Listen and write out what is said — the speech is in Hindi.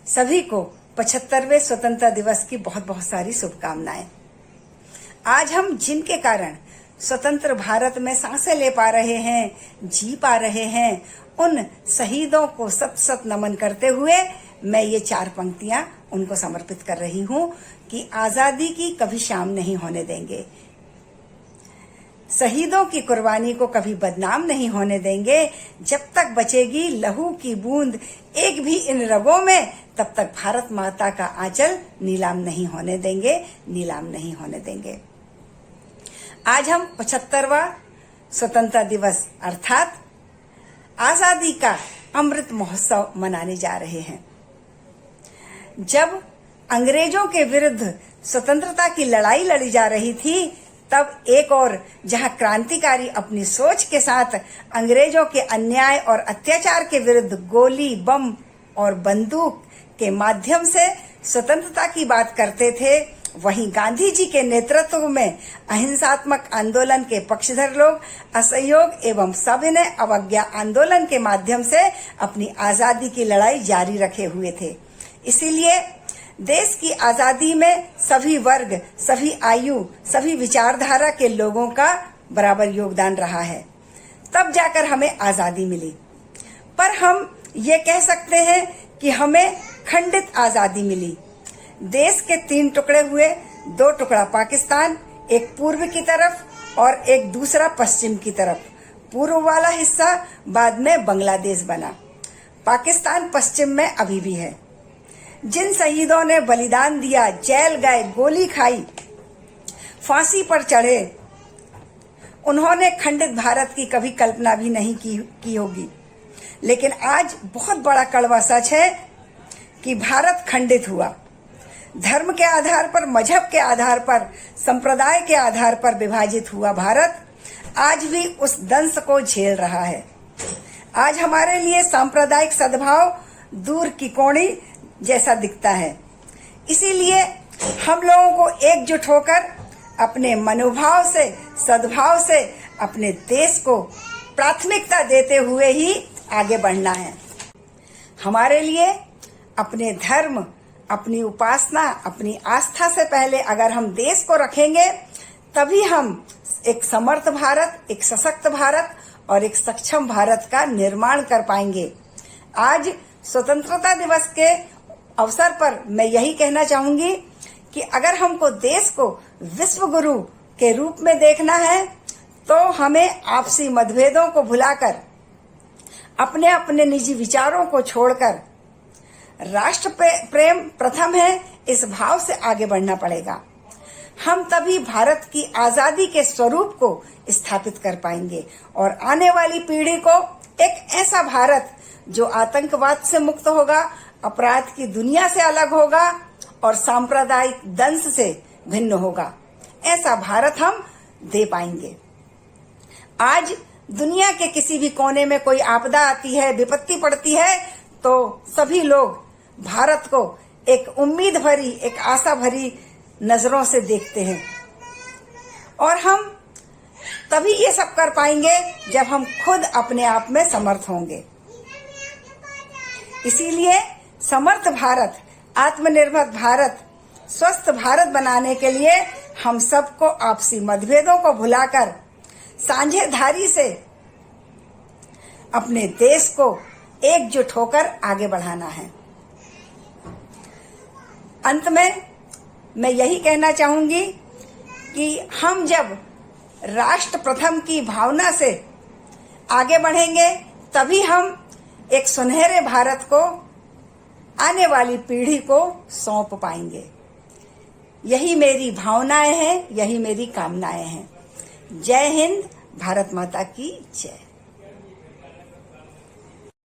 सभी को 75वें स्वतंत्रता दिवस की बहुत बहुत सारी शुभकामनाएं। आज हम जिनके कारण स्वतंत्र भारत में सांसें ले पा रहे हैं, जी पा रहे हैं, उन शहीदों को सत सत नमन करते हुए मैं ये 4 पंक्तियां उनको समर्पित कर रही हूं कि आजादी की कभी शाम नहीं होने देंगे, शहीदों की कुर्बानी को कभी बदनाम नहीं होने देंगे। जब तक बचेगी लहू की बूंद एक भी इन रगों में, तब तक भारत माता का आंचल नीलाम नहीं होने देंगे, नीलाम नहीं होने देंगे। आज हम 75वां स्वतंत्रता दिवस अर्थात आजादी का अमृत महोत्सव मनाने जा रहे हैं। जब अंग्रेजों के विरुद्ध स्वतंत्रता की लड़ाई लड़ी जा रही थी, तब एक और जहां क्रांतिकारी अपनी सोच के साथ अंग्रेजों के अन्याय और अत्याचार के विरुद्ध गोली, बम और बंदूक के माध्यम से स्वतंत्रता की बात करते थे, वहीं गांधी जी के नेतृत्व में अहिंसात्मक आंदोलन के पक्षधर लोग असहयोग एवं सविनय अवज्ञा आंदोलन के माध्यम से अपनी आजादी की लड़ाई जारी रखे हुए थे। इसीलिए देश की आजादी में सभी वर्ग, सभी आयु, सभी विचारधारा के लोगों का बराबर योगदान रहा है। तब जाकर हमें आजादी मिली। पर हम ये कह सकते हैं कि हमें खंडित आजादी मिली। देश के 3 टुकड़े हुए, 2 टुकड़ा पाकिस्तान, एक पूर्व की तरफ और एक दूसरा पश्चिम की तरफ। पूर्व वाला हिस्सा बाद में बांग्लादेश बना। पाकिस्तान पश्चिम में अभी भी है। जिन शहीदों ने बलिदान दिया, जेल गए, गोली खाई, फांसी पर चढ़े, उन्होंने खंडित भारत की कभी कल्पना भी नहीं की होगी। लेकिन आज बहुत बड़ा कड़वा सच है कि भारत खंडित हुआ। धर्म के आधार पर, मजहब के आधार पर, संप्रदाय के आधार पर विभाजित हुआ भारत आज भी उस दंश को झेल रहा है। आज हमारे लिए सांप्रदायिक सद्भाव दूर की कोणी जैसा दिखता है। इसीलिए हम लोगों को एकजुट होकर अपने मनोभाव से, सद्भाव से अपने देश को प्राथमिकता देते हुए ही आगे बढ़ना है। हमारे लिए अपने धर्म, अपनी उपासना, अपनी आस्था से पहले अगर हम देश को रखेंगे, तभी हम एक समर्थ भारत, एक सशक्त भारत और एक सक्षम भारत का निर्माण कर पाएंगे। आज स्वतंत्रता दिवस के अवसर पर मैं यही कहना चाहूंगी कि अगर हमको देश को विश्व गुरु के रूप में देखना है, तो हमें आपसी मतभेदों को भुलाकर, अपने अपने निजी विचारों को छोड़कर राष्ट्र प्रेम प्रथम है, इस भाव से आगे बढ़ना पड़ेगा। हम तभी भारत की आजादी के स्वरूप को स्थापित कर पाएंगे और आने वाली पीढ़ी को एक ऐसा भारत जो आतंकवाद से मुक्त होगा, अपराध की दुनिया से अलग होगा और सांप्रदायिक दंश से भिन्न होगा, ऐसा भारत हम दे पाएंगे। आज दुनिया के किसी भी कोने में कोई आपदा आती है, विपत्ति पड़ती है, तो सभी लोग भारत को एक उम्मीद भरी, एक आशा भरी नजरों से देखते हैं। और हम तभी ये सब कर पाएंगे जब हम खुद अपने आप में समर्थ होंगे। इसीलिए समर्थ भारत, आत्मनिर्भर भारत, स्वस्थ भारत बनाने के लिए हम सबको आपसी मतभेदों को भुलाकर साझेदारी से अपने देश को एकजुट होकर आगे बढ़ाना है। अंत में मैं यही कहना चाहूंगी कि हम जब राष्ट्र प्रथम की भावना से आगे बढ़ेंगे, तभी हम एक सुनहरे भारत को आने वाली पीढ़ी को सौंप पाएंगे। यही मेरी भावनाएं हैं, यही मेरी कामनाएं हैं। जय हिंद, भारत माता की जय।